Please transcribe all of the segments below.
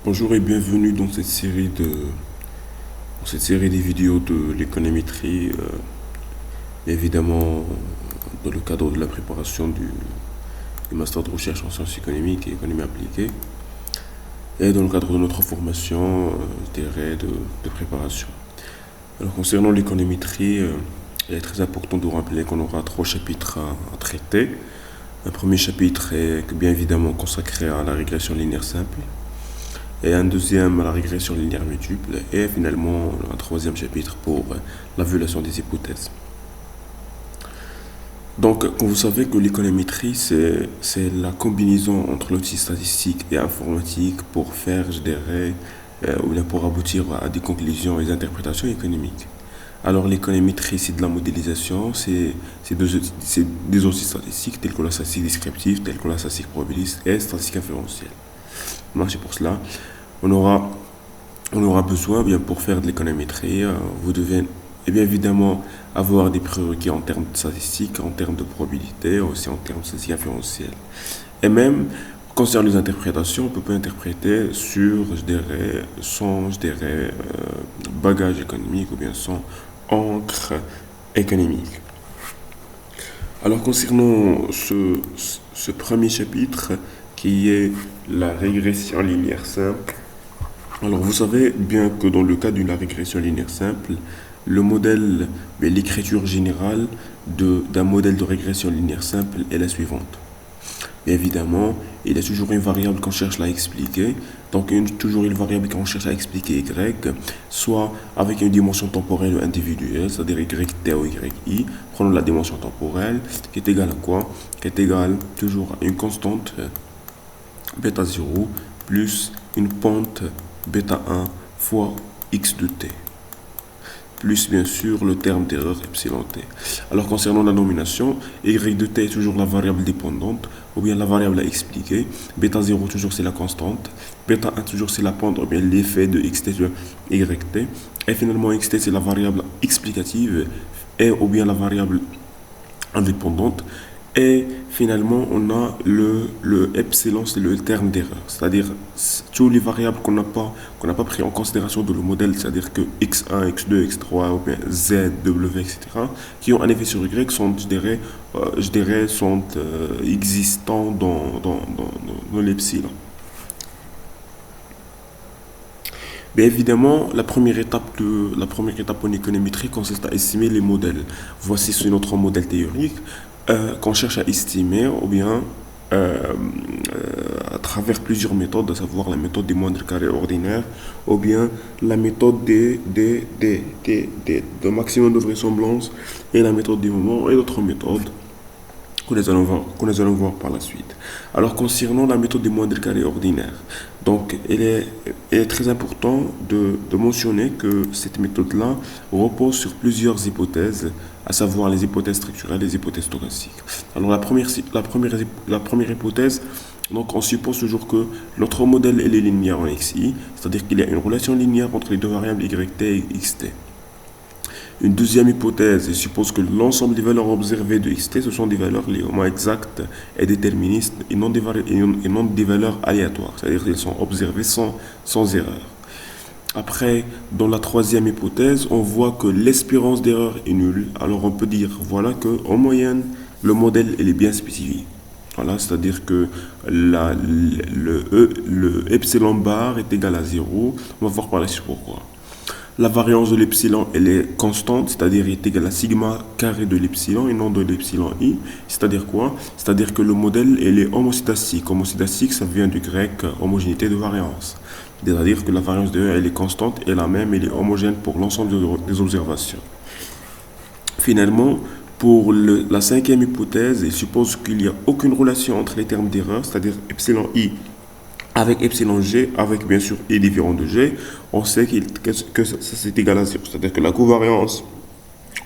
Bonjour et bienvenue dans cette série des vidéos de l'économétrie, évidemment dans le cadre de la préparation du master de recherche en sciences économiques et économie appliquée, et dans le cadre de notre formation, je dirais, de préparation. Alors concernant l'économétrie, il est très important de rappeler qu'on aura trois chapitres à traiter. Un premier chapitre est bien évidemment consacré à la régression linéaire simple, et un deuxième à la régression linéaire multiple, et finalement un troisième chapitre pour la violation des hypothèses. Donc, quand vous savez que l'économétrie, c'est la combinaison entre l'outil statistique et informatique pour faire, je dirais, ou bien pour aboutir à des conclusions et des interprétations économiques. Alors, l'économétrie, c'est de la modélisation, c'est des outils statistiques tels que la statistique descriptive, tels que la statistique probabiliste et la statistique inférentielle. Donc, c'est pour cela, on aura, on aura besoin, bien pour faire de l'économétrie, vous devez bien évidemment avoir des prérequis en termes de statistiques, en termes de probabilité, aussi en termes de statistique inférentielle. Et même, concernant les interprétations, on peut interpréter sur, je dirais, son, je dirais, bagage économique ou bien son encre économique. Alors concernant ce premier chapitre qui est la régression linéaire simple, alors vous savez bien que dans le cas de la régression linéaire simple, le modèle, l'écriture générale d'un modèle de régression linéaire simple est la suivante. Bien évidemment, il y a toujours une variable qu'on cherche à expliquer. Donc, toujours une variable qu'on cherche à expliquer y, soit avec une dimension temporelle individuelle, c'est-à-dire yt ou yi. Prenons la dimension temporelle, qui est égale à quoi? Qui est égale toujours à une constante bêta 0 plus une pente bêta 1 fois x de t, plus bien sûr le terme d'erreur epsilon t. Alors concernant la nomination, y de t est toujours la variable dépendante, ou bien la variable à expliquer, bêta 0 toujours c'est la constante, bêta 1 toujours c'est la pente, ou bien l'effet de xt sur yt, et finalement xt c'est la variable explicative, et ou bien la variable indépendante. Et finalement, on a le epsilon, c'est le terme d'erreur. C'est-à-dire, toutes les variables qu'on n'a pas pris en considération dans le modèle, c'est-à-dire que x1, x2, x3, ou bien z, w, etc., qui ont un effet sur y, sont, je dirais sont existants dans l'epsilon. Bien évidemment, la première étape en économétrie consiste à estimer les modèles. Voici notre modèle théorique qu'on cherche à estimer, ou bien à travers plusieurs méthodes, à savoir la méthode des moindres carrés ordinaires, ou bien la méthode de maximum de vraisemblance, et la méthode du moment, et d'autres méthodes que nous allons voir par la suite. Alors, concernant la méthode des moindres carrés ordinaires, donc, il est très important de mentionner que cette méthode-là repose sur plusieurs hypothèses, à savoir les hypothèses structurelles et les hypothèses stochastiques. Alors, la première hypothèse, donc, on suppose toujours que notre modèle est linéaire en xi, c'est-à-dire qu'il y a une relation linéaire entre les deux variables yt et xt. Une deuxième hypothèse suppose que l'ensemble des valeurs observées de xt, ce sont des valeurs linéairement exactes et déterministes et non des valeurs aléatoires, c'est-à-dire qu'elles sont observées sans erreur. Après, dans la troisième hypothèse, on voit que l'espérance d'erreur est nulle. Alors on peut dire voilà qu'en moyenne, le modèle est bien spécifié. Voilà, c'est-à-dire que le epsilon bar est égal à 0. On va voir par la suite pourquoi. La variance de l'epsilon, elle est constante, c'est-à-dire est égale à sigma carré de l'epsilon et non de l'epsilon i. C'est-à-dire quoi? C'est-à-dire que le modèle, elle est homoscédastique. Homoscédastique, ça vient du grec homogénéité de variance. C'est-à-dire que la variance de E, elle est constante et la même, elle est homogène pour l'ensemble des observations. Finalement, pour la cinquième hypothèse, il suppose qu'il n'y a aucune relation entre les termes d'erreur, c'est-à-dire epsilon i avec epsilon g, avec bien sûr i différent de g, on sait que ça c'est égal à 0. C'est-à-dire que la covariance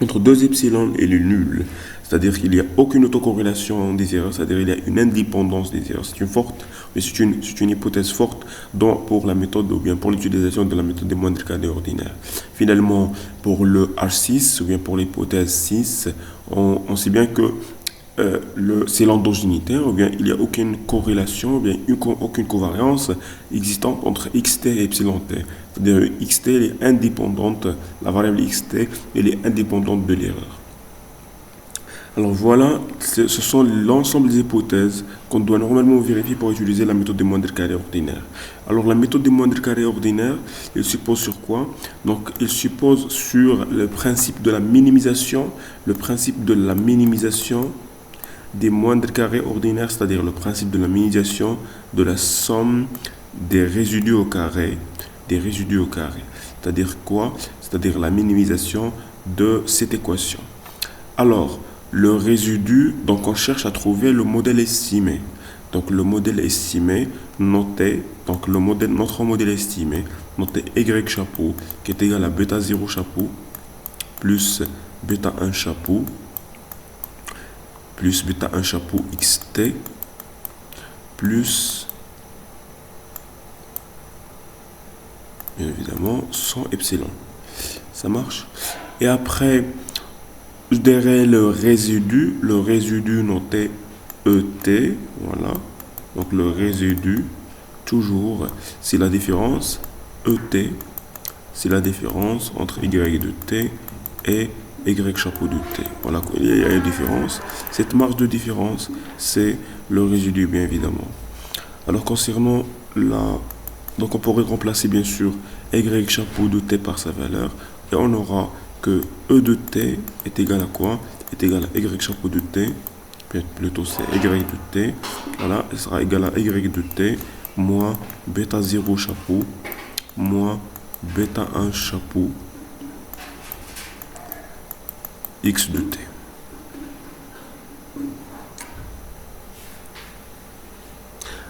entre deux epsilon elle est nulle. C'est-à-dire qu'il n'y a aucune autocorrélation des erreurs, c'est-à-dire qu'il y a une indépendance des erreurs. C'est une hypothèse forte pour la méthode, ou bien pour l'utilisation de la méthode des moindres carrés ordinaires. Finalement, pour le H6, ou bien pour l'hypothèse 6, on sait bien que c'est l'endogénité, ou bien il n'y a aucune corrélation, ou bien aucune covariance existante entre xt et epsilon t. C'est-à-dire xt elle est indépendante, la variable xt elle est indépendante de l'erreur. Alors voilà, ce sont l'ensemble des hypothèses qu'on doit normalement vérifier pour utiliser la méthode des moindres carrés ordinaires. Alors la méthode des moindres carrés ordinaires, elle suppose sur quoi? Donc il suppose sur le principe de la minimisation, des moindres carrés ordinaires, c'est-à-dire le principe de la minimisation de la somme des résidus au carré. C'est-à-dire quoi? C'est-à-dire la minimisation de cette équation. Alors, le résidu, donc on cherche à trouver le modèle estimé. Donc le modèle estimé, noté, donc notre modèle estimé, noté y chapeau, qui est égal à bêta 0 chapeau, plus bêta 1 chapeau, plus bêta 1 chapeau xt, plus, bien évidemment, 100 epsilon. Ça marche? Et après, je dirais le résidu noté ET, voilà. Donc le résidu, toujours, c'est la différence, ET, c'est la différence entre y de t et y chapeau de t. Voilà, il y a une différence. Cette marge de différence, c'est le résidu, bien évidemment. Alors concernant donc on pourrait remplacer bien sûr y chapeau de t par sa valeur, et on aura que E de t est égal à quoi? Est égal à y chapeau de t, plutôt c'est y de t, voilà, il sera égal à y de t moins bêta 0 chapeau moins bêta 1 chapeau x de t.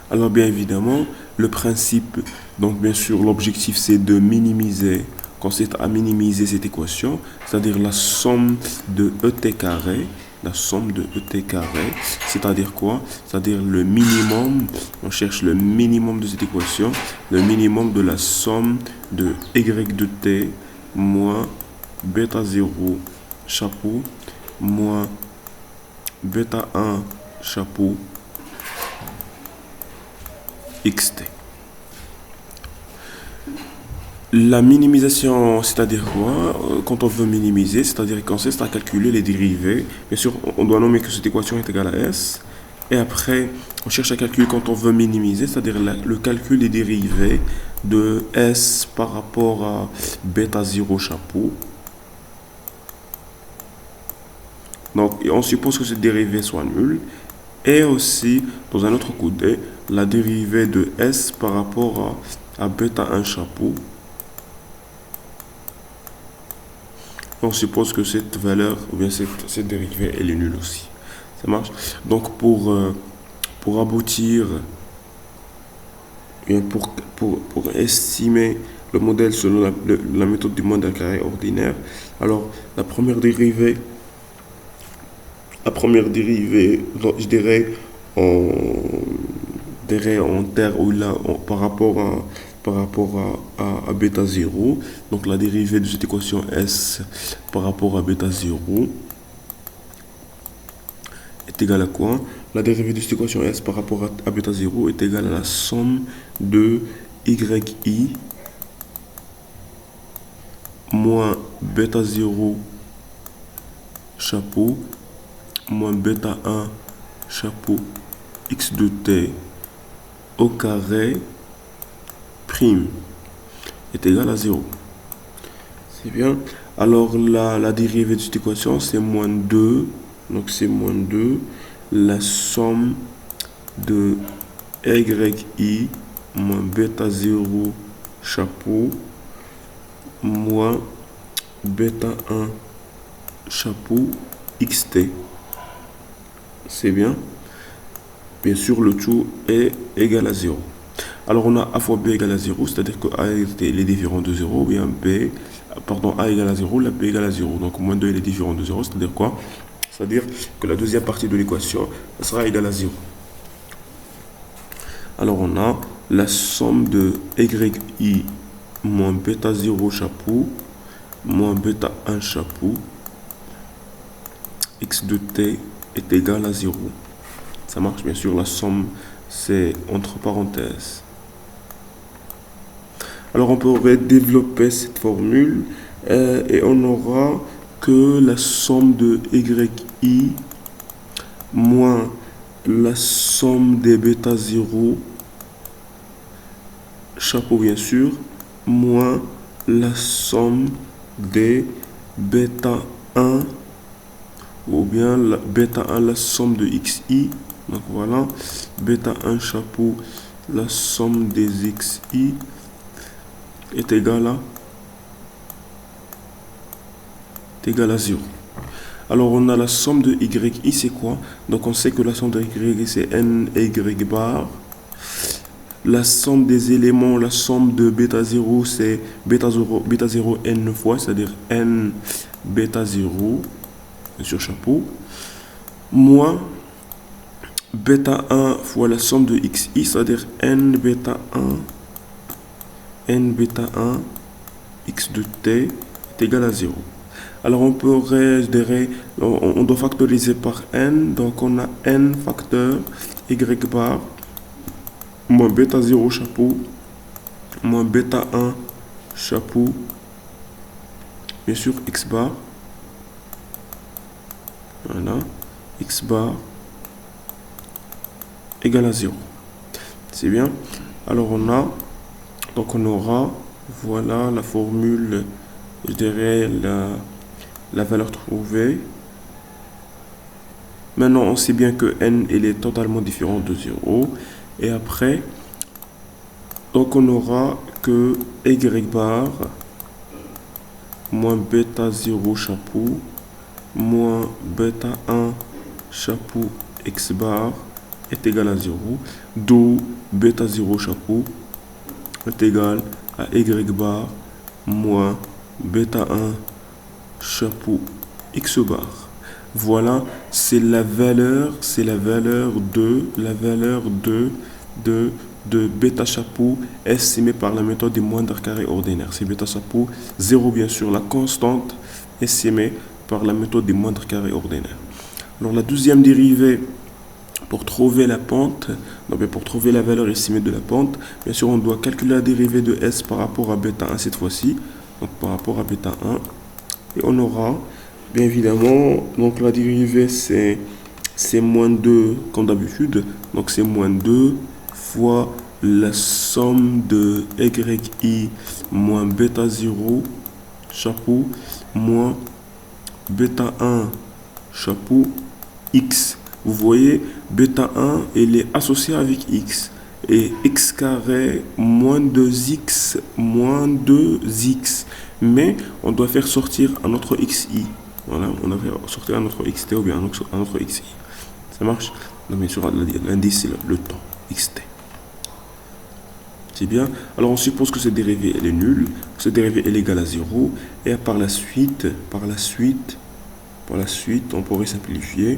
Alors bien évidemment, le principe, donc bien sûr l'objectif c'est de minimiser, consiste à minimiser cette équation, c'est-à-dire la somme de ET carré, c'est-à-dire quoi? C'est-à-dire le minimum, on cherche le minimum de cette équation, le minimum de la somme de y de t moins bêta 0 chapeau moins bêta 1 chapeau xt. La minimisation, c'est-à-dire quoi? Quand on veut minimiser, c'est-à-dire qu'il consiste à calculer les dérivés. Bien sûr, on doit nommer que cette équation est égale à S. Et après, on cherche à calculer quand on veut minimiser, c'est-à-dire le calcul des dérivés de S par rapport à bêta 0 chapeau. Donc, on suppose que cette dérivée soit nulle. Et aussi, dans un autre côté, la dérivée de S par rapport à bêta 1 chapeau. On suppose que cette valeur, ou bien cette dérivée, elle est nulle aussi. Ça marche? Donc, pour aboutir, pour estimer le modèle selon la méthode du moindre carré ordinaire, alors la première dérivée, je dirais en terre ou là, par rapport à bêta 0, donc la dérivée de cette équation S par rapport à bêta 0 est égale à quoi? La dérivée de cette équation S par rapport à bêta 0 est égale à la somme de yi moins bêta 0 chapeau moins bêta 1 chapeau x de t au carré prime est égal à 0. C'est bien. Alors la dérivée de cette équation c'est moins 2. Donc c'est moins 2. La somme de yi moins bêta 0 chapeau moins bêta 1 chapeau xt. C'est bien. Bien sûr, le tout est égal à 0. Alors, on a a fois b égale à 0, c'est-à-dire que a est différent de 0, ou bien a égale à 0, la b égale à 0. Donc, moins 2 est différent de 0, c'est-à-dire quoi? C'est-à-dire que la deuxième partie de l'équation sera égale à 0. Alors, on a la somme de yi moins bêta 0 chapeau moins bêta 1 chapeau x de t est égale à 0. Ça marche, bien sûr, la somme, c'est entre parenthèses. Alors, on pourrait développer cette formule et on aura que la somme de yi moins la somme des bêta 0, chapeau bien sûr, moins la somme des bêta 1, ou bien la bêta 1, la somme de xi. Donc voilà, bêta 1 chapeau, la somme des xi est égale à 0. Alors on a la somme de yi, c'est quoi? Donc on sait que la somme de yi c'est ny bar. La somme des éléments, la somme de bêta 0 c'est bêta 0 n fois, c'est-à-dire n bêta 0 sur chapeau, moins bêta 1 fois la somme de xi, c'est-à-dire n bêta 1 x de t est égal à 0. Alors on pourrait, je dirais, on doit factoriser par n, donc on a n facteur y bar moins bêta 0 chapeau moins bêta 1 chapeau, bien sûr x bar, voilà, x bar égale à 0. C'est bien. Alors on aura, voilà la formule, je dirais la valeur trouvée. Maintenant, on sait bien que n il est totalement différent de 0. Et après, donc on aura que y bar moins bêta 0 chapeau moins bêta 1 chapeau x bar est égal à 0. D'où bêta 0 chapeau est égal à y bar moins bêta 1 chapeau x bar. Voilà, c'est la valeur de bêta chapeau estimée par la méthode des moindres carrés ordinaires. C'est bêta chapeau 0, bien sûr, la constante estimée par la méthode des moindres carrés ordinaires. Alors la deuxième dérivée, pour trouver la pente, donc pour trouver la valeur estimée de la pente, bien sûr, on doit calculer la dérivée de s par rapport à bêta 1 cette fois-ci, donc par rapport à bêta 1, et on aura, bien évidemment, donc la dérivée c'est moins 2 comme d'habitude, donc c'est moins 2 fois la somme de yi moins bêta 0 chapeau moins bêta 1 chapeau x. Vous voyez, bêta 1 il est associé avec x, et x carré moins 2x moins 2x, mais on doit faire sortir un autre xi. Voilà, on a fait sortir un autre xt ou bien un autre xi. Ça marche? Donc bien sûr, l'indice c'est le temps, xt. C'est bien. Alors on suppose que cette dérivée elle est nulle, que cette dérivée elle est égale à 0, et par la suite, on pourrait simplifier,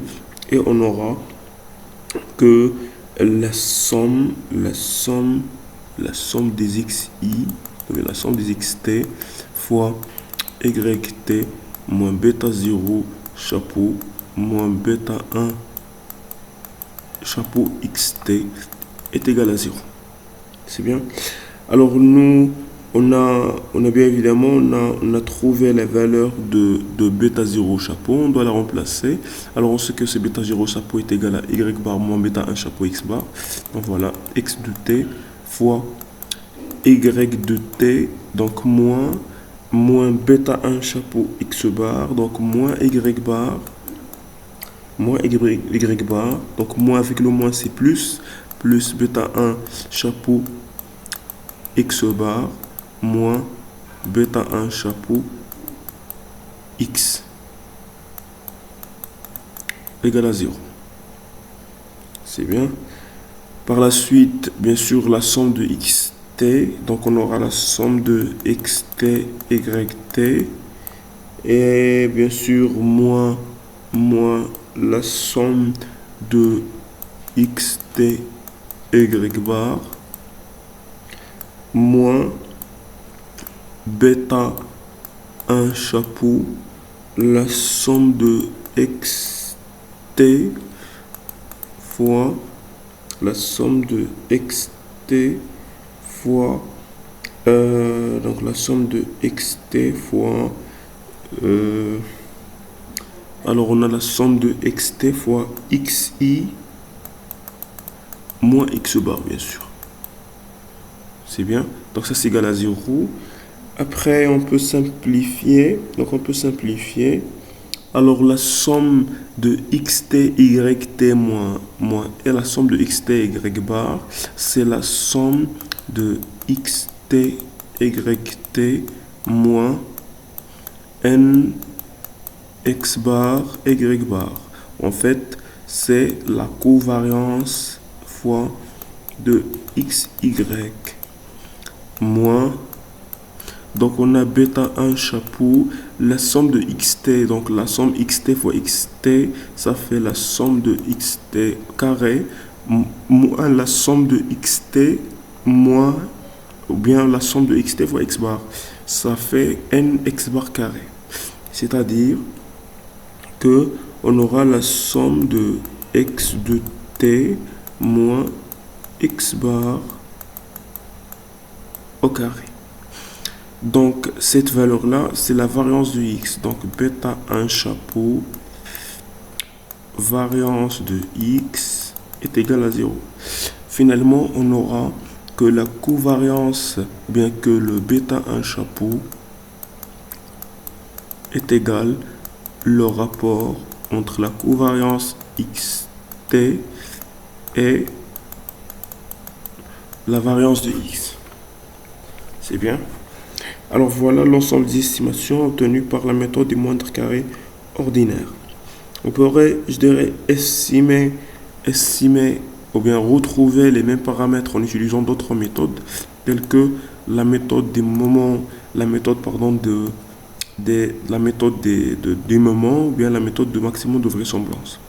et on aura que la somme des xi, la somme des xt fois yt moins bêta 0 chapeau moins bêta 1 chapeau xt est égal à 0. C'est bien. Alors nous, on a bien évidemment, on a trouvé la valeur de bêta 0 chapeau, on doit la remplacer. Alors on sait que ce bêta 0 chapeau est égal à y bar moins bêta 1 chapeau x bar. Donc voilà, x de t fois y de t, donc moins bêta 1 chapeau x bar, donc moins y bar, donc moins avec le moins c'est plus bêta 1 chapeau x bar moins bêta 1 chapeau x égale à 0. C'est bien. Par la suite, bien sûr, la somme de xt, donc on aura la somme de xt, yt, et bien sûr, moins la somme de xt, y bar, moins bêta 1 chapeau, la somme de xt, xt fois la somme de xt fois donc la somme de xt fois alors on a la somme de xt fois xi moins x bar, bien sûr. C'est bien. Donc ça c'est égal à 0. Après on peut simplifier. Donc on peut simplifier. Alors la somme de xt yt moins et la somme de xt y bar, c'est la somme de xt yt moins n x bar y bar. En fait, c'est la covariance fois de xy moins, donc on a bêta 1 chapeau, la somme de xt, donc la somme xt fois xt, ça fait la somme de xt carré, moins la somme de xt moins, ou bien la somme de xt fois x bar, ça fait n x bar carré. C'est-à-dire que on aura la somme de x de t moins x bar au carré. Donc cette valeur là c'est la variance de x, donc bêta 1 chapeau variance de x est égale à 0. Finalement on aura que la covariance, bien que le bêta 1 chapeau est égal le rapport entre la covariance xt et la variance de x. C'est bien. Alors voilà l'ensemble des estimations obtenues par la méthode des moindres carrés ordinaires. On pourrait, je dirais, estimer ou bien retrouver les mêmes paramètres en utilisant d'autres méthodes, telles que la méthode des moments, la méthode des moments, ou bien la méthode de maximum de vraisemblance.